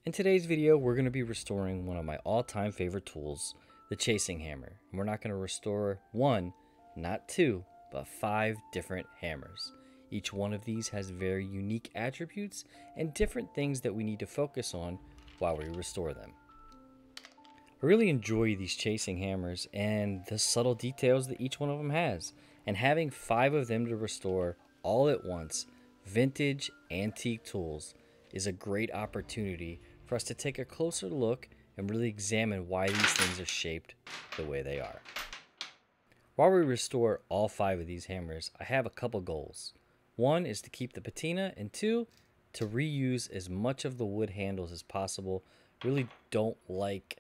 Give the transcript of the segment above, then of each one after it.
In today's video, we're going to be restoring one of my all-time favorite tools, the chasing hammer. And we're not going to restore one, not two, but 5 different hammers. Each one of these has very unique attributes and different things that we need to focus on while we restore them. I really enjoy these chasing hammers and the subtle details that each one of them has. And having 5 of them to restore all at once, vintage antique tools, is a great opportunity for us to take a closer look and really examine why these things are shaped the way they are. While we restore all 5 of these hammers, I have a couple goals. One is to keep the patina, and 2, to reuse as much of the wood handles as possible. Really don't like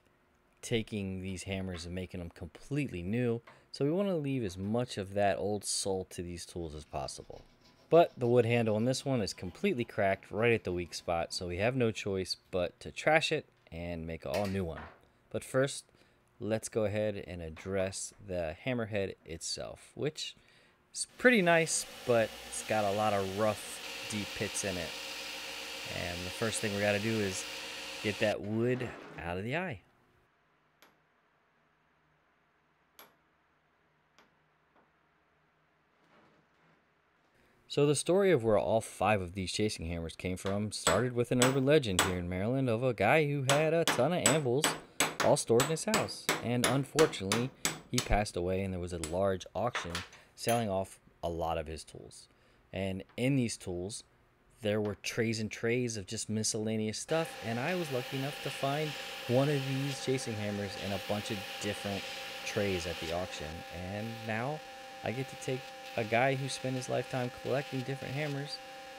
taking these hammers and making them completely new, so we want to leave as much of that old soul to these tools as possible. But the wood handle on this one is completely cracked right at the weak spot, so we have no choice but to trash it and make an all new one. But first, let's go ahead and address the hammerhead itself, which is pretty nice, but it's got a lot of rough, deep pits in it. And the first thing we got to do is get that wood out of the eye. So the story of where all 5 of these chasing hammers came from started with an urban legend here in Maryland of a guy who had a ton of anvils all stored in his house. And unfortunately, he passed away and there was a large auction selling off a lot of his tools. And in these tools, there were trays and trays of just miscellaneous stuff, and I was lucky enough to find one of these chasing hammers in a bunch of different trays at the auction. And now I get to take a guy who spent his lifetime collecting different hammers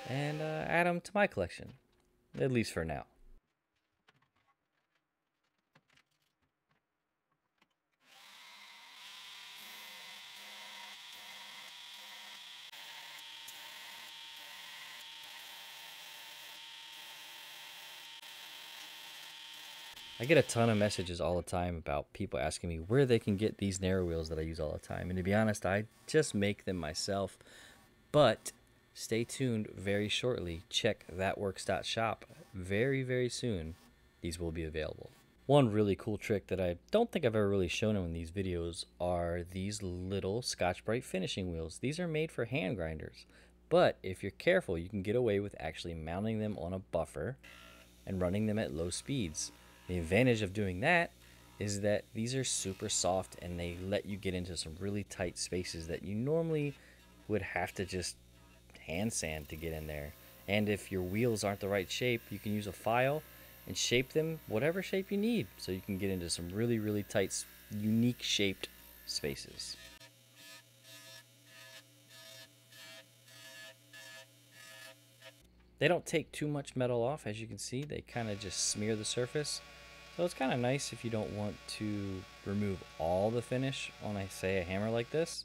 and add them to my collection, at least for now. I get a ton of messages all the time about people asking me where they can get these narrow wheels that I use all the time. And to be honest, I just make them myself. But stay tuned very shortly. Check thatworks.shop. Very soon, these will be available. One really cool trick that I don't think I've ever really shown in these videos are these little Scotch-Brite finishing wheels. These are made for hand grinders. But if you're careful, you can get away with actually mounting them on a buffer and running them at low speeds. The advantage of doing that is that these are super soft and they let you get into some really tight spaces that you normally would have to just hand sand to get in there. And if your wheels aren't the right shape, you can use a file and shape them whatever shape you need so you can get into some really tight, unique shaped spaces. They don't take too much metal off, as you can see. They kind of just smear the surface. So it's kind of nice if you don't want to remove all the finish on, say, a hammer like this,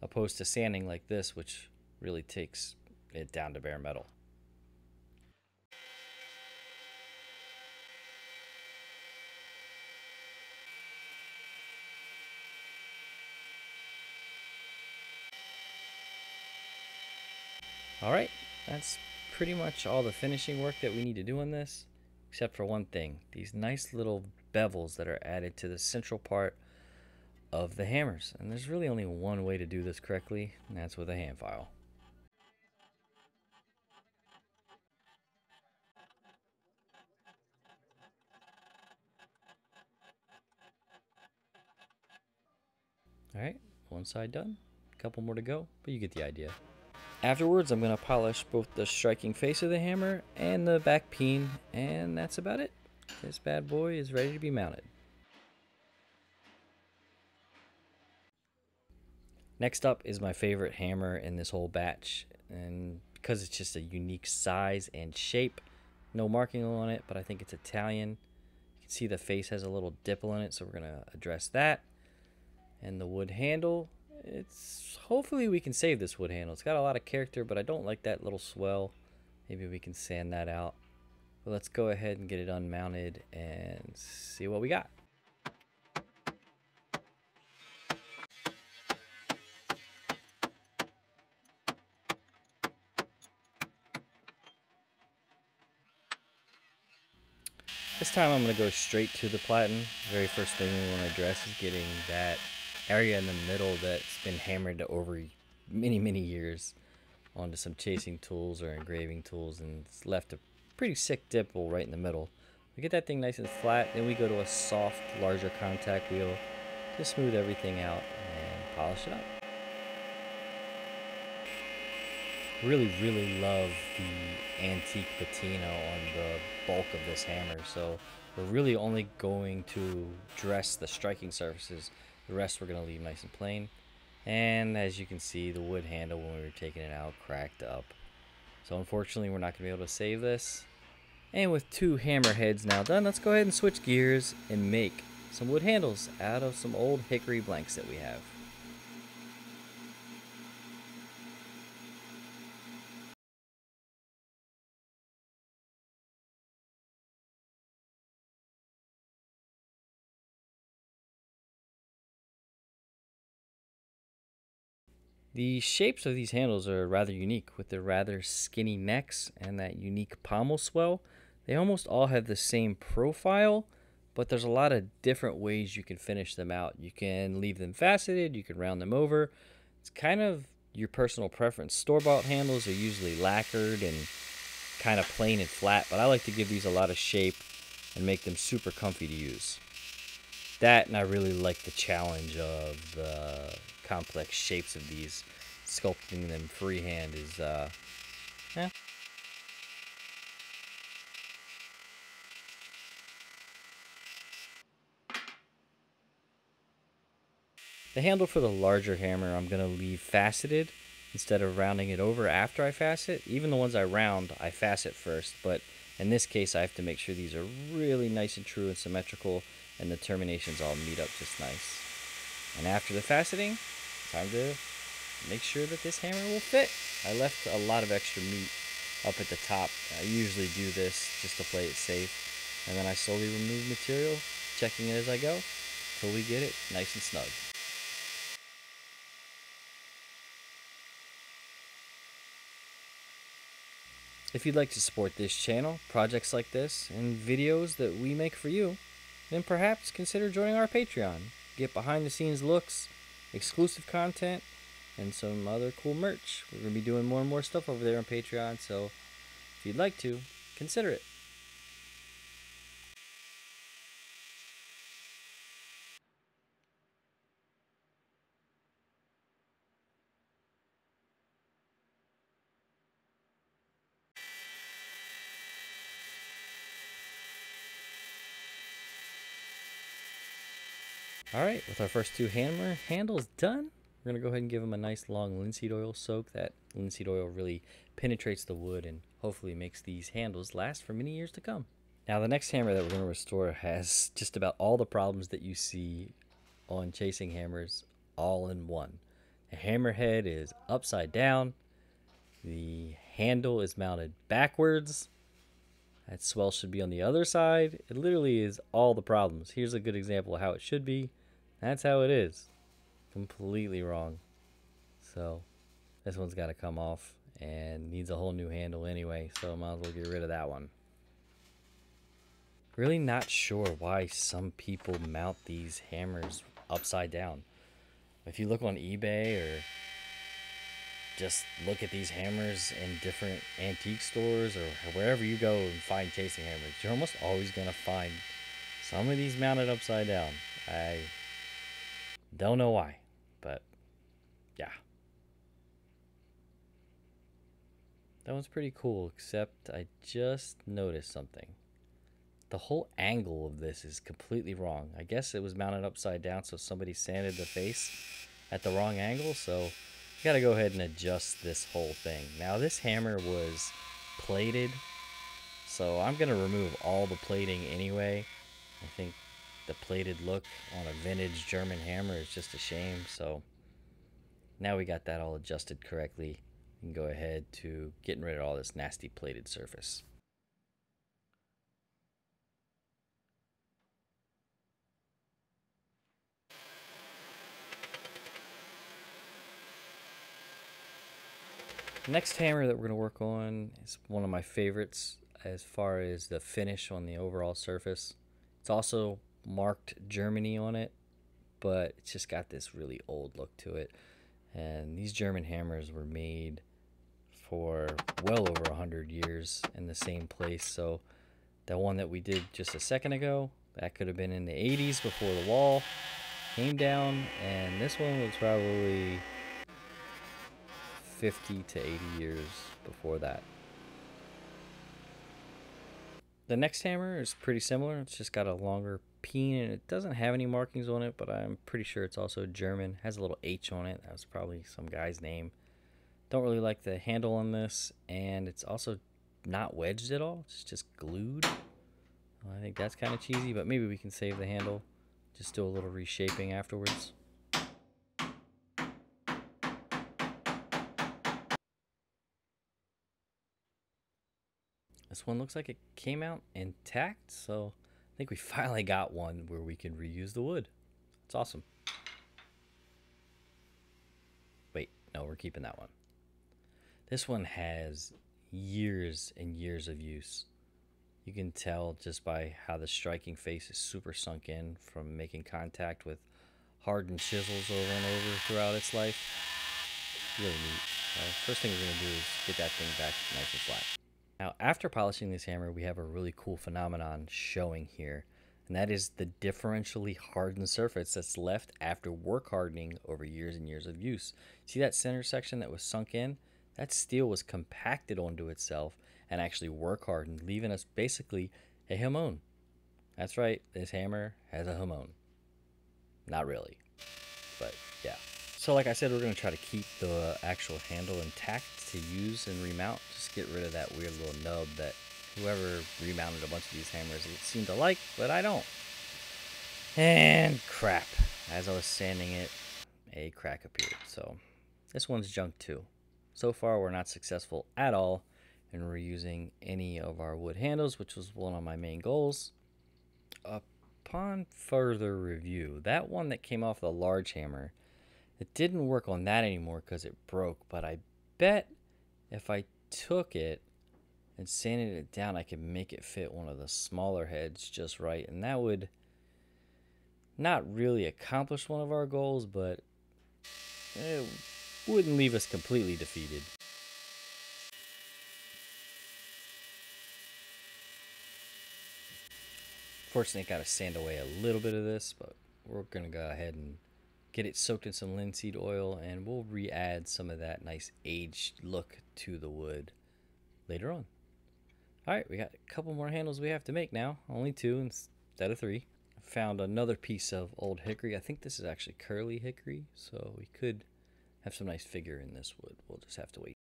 opposed to sanding like this, which really takes it down to bare metal. Alright, that's pretty much all the finishing work that we need to do on this, except for one thing, these nice little bevels that are added to the central part of the hammers. And there's really only one way to do this correctly, and that's with a hand file. Alright, one side done, a couple more to go, but you get the idea. Afterwards, I'm going to polish both the striking face of the hammer and the back peen, and that's about it. This bad boy is ready to be mounted. Next up is my favorite hammer in this whole batch, and because it's just a unique size and shape, no marking on it, but I think it's Italian. You can see the face has a little dimple in it, so we're going to address that. And the wood handle, hopefully we can save this wood handle. It's got a lot of character, but I don't like that little swell. Maybe we can sand that out. But let's go ahead and get it unmounted and see what we got. This time I'm going to go straight to the platen. Very first thing we want to address is getting that area in the middle that's been hammered over many years onto some chasing tools or engraving tools, and it's left a pretty sick dimple right in the middle. We get that thing nice and flat, then we go to a soft, larger contact wheel to smooth everything out and polish it up. Really love the antique patina on the bulk of this hammer, so we're really only going to dress the striking surfaces. The rest we're going to leave nice and plain. And as you can see, the wood handle when we were taking it out cracked up. So unfortunately we're not going to be able to save this. And with 2 hammer heads now done, let's go ahead and switch gears and make some wood handles out of some old hickory blanks that we have. The shapes of these handles are rather unique with their rather skinny necks and that unique pommel swell. They almost all have the same profile, but there's a lot of different ways you can finish them out. You can leave them faceted, you can round them over. It's kind of your personal preference. Store-bought handles are usually lacquered and kind of plain and flat, but I like to give these a lot of shape and make them super comfy to use. That, and I really like the challenge of the complex shapes of these. Sculpting them freehand is, yeah. The handle for the larger hammer I'm going to leave faceted instead of rounding it over after I facet. Even the ones I round, I facet first, but in this case I have to make sure these are really nice and true and symmetrical and the terminations all meet up just nice. And after the faceting, time to make sure that this hammer will fit. I left a lot of extra meat up at the top. I usually do this just to play it safe, and then I slowly remove material, checking it as I go, till we get it nice and snug. If you'd like to support this channel, projects like this, and videos that we make for you, then perhaps consider joining our Patreon. Get behind the scenes looks, exclusive content, and some other cool merch. We're going to be doing more and more stuff over there on Patreon, so if you'd like to, consider it. Alright, with our first 2 hammer handles done, we're going to go ahead and give them a nice long linseed oil soak. That linseed oil really penetrates the wood and hopefully makes these handles last for many years to come. Now the next hammer that we're going to restore has just about all the problems that you see on chasing hammers all in one. The hammer head is upside down. The handle is mounted backwards. That swell should be on the other side. It literally is all the problems. Here's a good example of how it should be. That's how it is. Completely wrong. So this one's got to come off and needs a whole new handle anyway, so I might as well get rid of that one. Really not sure why some people mount these hammers upside down. If you look on eBay or just look at these hammers in different antique stores or wherever you go and find chasing hammers, you're almost always going to find some of these mounted upside down. I don't know why, but yeah. That one's pretty cool, except I just noticed something. The whole angle of this is completely wrong. I guess it was mounted upside down, so somebody sanded the face at the wrong angle, so you gotta go ahead and adjust this whole thing. Now this hammer was plated, so I'm gonna remove all the plating anyway. I think the plated look on a vintage German hammer is just a shame, so now we got that all adjusted correctly. We can go ahead to getting rid of all this nasty plated surface. The next hammer that we're going to work on is one of my favorites. as far as the finish on the overall surface. It's also marked Germany on it, but it's just got this really old look to it. And these German hammers were made for well over 100 years in the same place. So that one that we did just a second ago, that could have been in the 80s before the wall came down, and this one was probably 50 to 80 years before that. The next hammer is pretty similar. It's just got a longer peen, and it doesn't have any markings on it, but I'm pretty sure it's also German. It has a little H on it. That was probably some guy's name. Don't really like the handle on this, and it's also not wedged at all. It's just glued. I think that's kind of cheesy, but maybe we can save the handle. Just do a little reshaping afterwards. This one looks like it came out intact, so I think we finally got one where we can reuse the wood. It's awesome. Wait, no, we're keeping that one. This one has years and years of use. You can tell just by how the striking face is super sunk in from making contact with hardened chisels over and over throughout its life. Really neat. First thing we're going to do is get that thing back nice and flat. Now, after polishing this hammer, we have a really cool phenomenon showing here, and that is the differentially hardened surface that's left after work hardening over years and years of use. See that center section that was sunk in? That steel was compacted onto itself and actually work hardened, leaving us basically a hamon. That's right, this hammer has a hamon. Not really, but yeah. So like I said, we're going to try to keep the actual handle intact to use and remount. Just get rid of that weird little nub that whoever remounted a bunch of these hammers seemed to like, but I don't. And crap. As I was sanding it, a crack appeared. So this one's junk too. So far, we're not successful at all in reusing any of our wood handles, which was one of my main goals. Upon further review, that one that came off the large hammer, it didn't work on that anymore because it broke, but I bet if I took it and sanded it down, I could make it fit one of the smaller heads just right, and that would not really accomplish one of our goals, but it wouldn't leave us completely defeated. Fortunately, I got to sand away a little bit of this, but we're going to go ahead and get it soaked in some linseed oil, and we'll re-add some of that nice aged look to the wood later on. Alright, we got a couple more handles we have to make now. Only 2 instead of 3. I found another piece of old hickory. I think this is actually curly hickory, so we could have some nice figure in this wood. We'll just have to wait.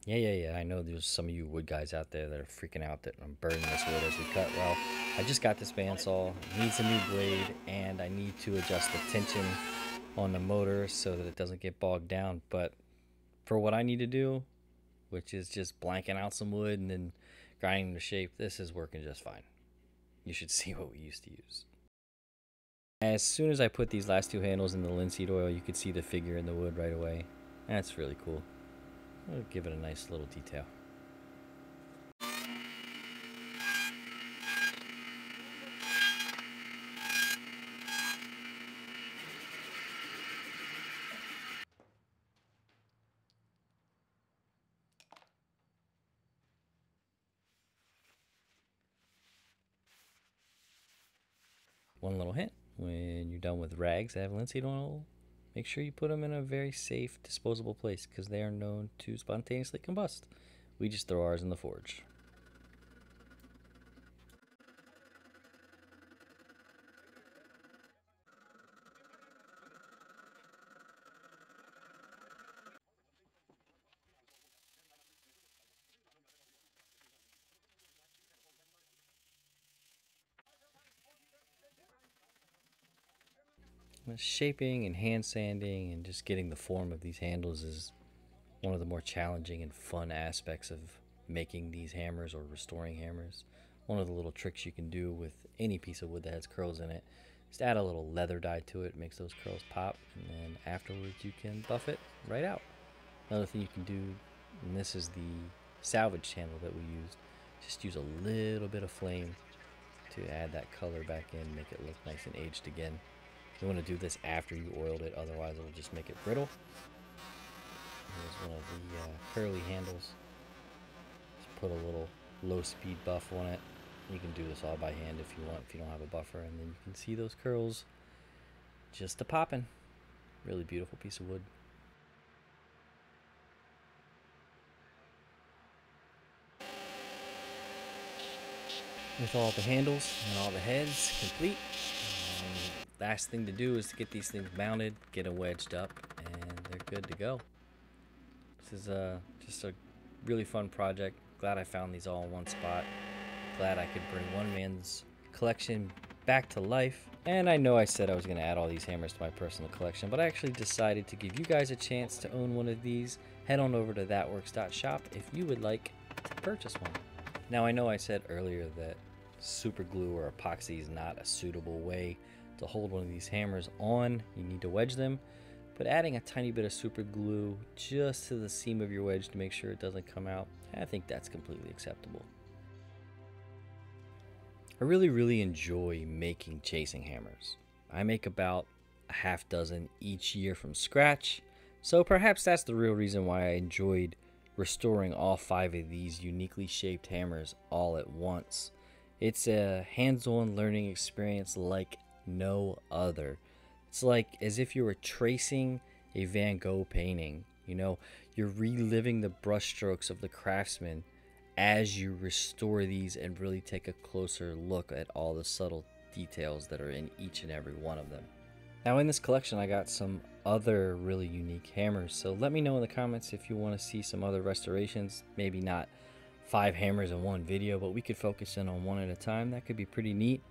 Yeah, I know there's some of you wood guys out there that are freaking out that I'm burning this wood as we cut. Well, I just got this bandsaw. It needs a new blade, and I need to adjust the tension on the motor so that it doesn't get bogged down. But for what I need to do, which is just blanking out some wood and then grinding to shape, this is working just fine. You should see what we used to use. As soon as I put these last 2 handles in the linseed oil, you could see the figure in the wood right away. That's really cool. I'll give it a nice little detail. One little hint, when you're done with rags that have linseed oil, make sure you put them in a very safe, disposable place because they are known to spontaneously combust. We just throw ours in the forge. Shaping and hand sanding and just getting the form of these handles is one of the more challenging and fun aspects of making these hammers or restoring hammers. One of the little tricks you can do with any piece of wood that has curls in it Just add a little leather dye to it, makes those curls pop, and then afterwards you can buff it right out. Another thing you can do, and this is the salvage handle that we used, just use a little bit of flame to add that color back in, make it look nice and aged again. You want to do this after you oiled it, otherwise it will just make it brittle. Here's one of the curly handles. Just put a little low speed buff on it. You can do this all by hand if you want, if you don't have a buffer, and then you can see those curls just a popping. Really beautiful piece of wood. With all the handles and all the heads complete, last thing to do is to get these things mounted, get them wedged up, and they're good to go. This is just a really fun project. Glad I found these all in one spot. Glad I could bring one man's collection back to life. And I know I said I was going to add all these hammers to my personal collection, but I actually decided to give you guys a chance to own one of these. Head on over to thatworks.shop if you would like to purchase one. Now, I know I said earlier that super glue or epoxy is not a suitable way to hold one of these hammers on. You need to wedge them, but adding a tiny bit of super glue just to the seam of your wedge to make sure it doesn't come out, I think that's completely acceptable. I really enjoy making chasing hammers. I make about a half dozen each year from scratch, so perhaps that's the real reason why I enjoyed restoring all 5 of these uniquely shaped hammers all at once. It's a hands-on learning experience like no other. It's like as if you were tracing a Van Gogh painting. You know, you're reliving the brushstrokes of the craftsman as you restore these and really take a closer look at all the subtle details that are in each and every one of them. Now, in this collection I got some other really unique hammers, so let me know in the comments if you want to see some other restorations. Maybe not 5 hammers in one video, but we could focus in on one at a time. That could be pretty neat.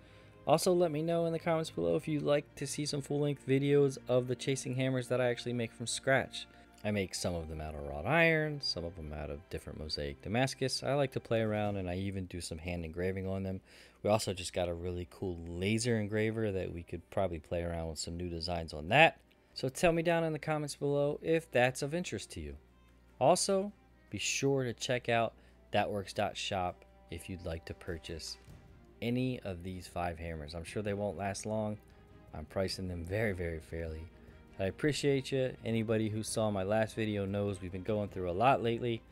Also, let me know in the comments below if you'd like to see some full-length videos of the chasing hammers that I actually make from scratch. I make some of them out of wrought iron, some of them out of different mosaic Damascus. I like to play around, and I even do some hand engraving on them. We also just got a really cool laser engraver that we could probably play around with some new designs on that. So tell me down in the comments below if that's of interest to you. Also, be sure to check out thatworks.shop if you'd like to purchase any of these 5 hammers. I'm sure they won't last long. I'm pricing them very fairly. I appreciate you. Anybody who saw my last video knows we've been going through a lot lately.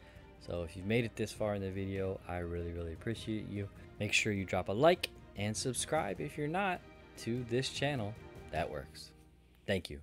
So if you've made it this far in the video, I really appreciate you. Make sure you drop a like and subscribe if you're not to this channel, That Works. Thank you.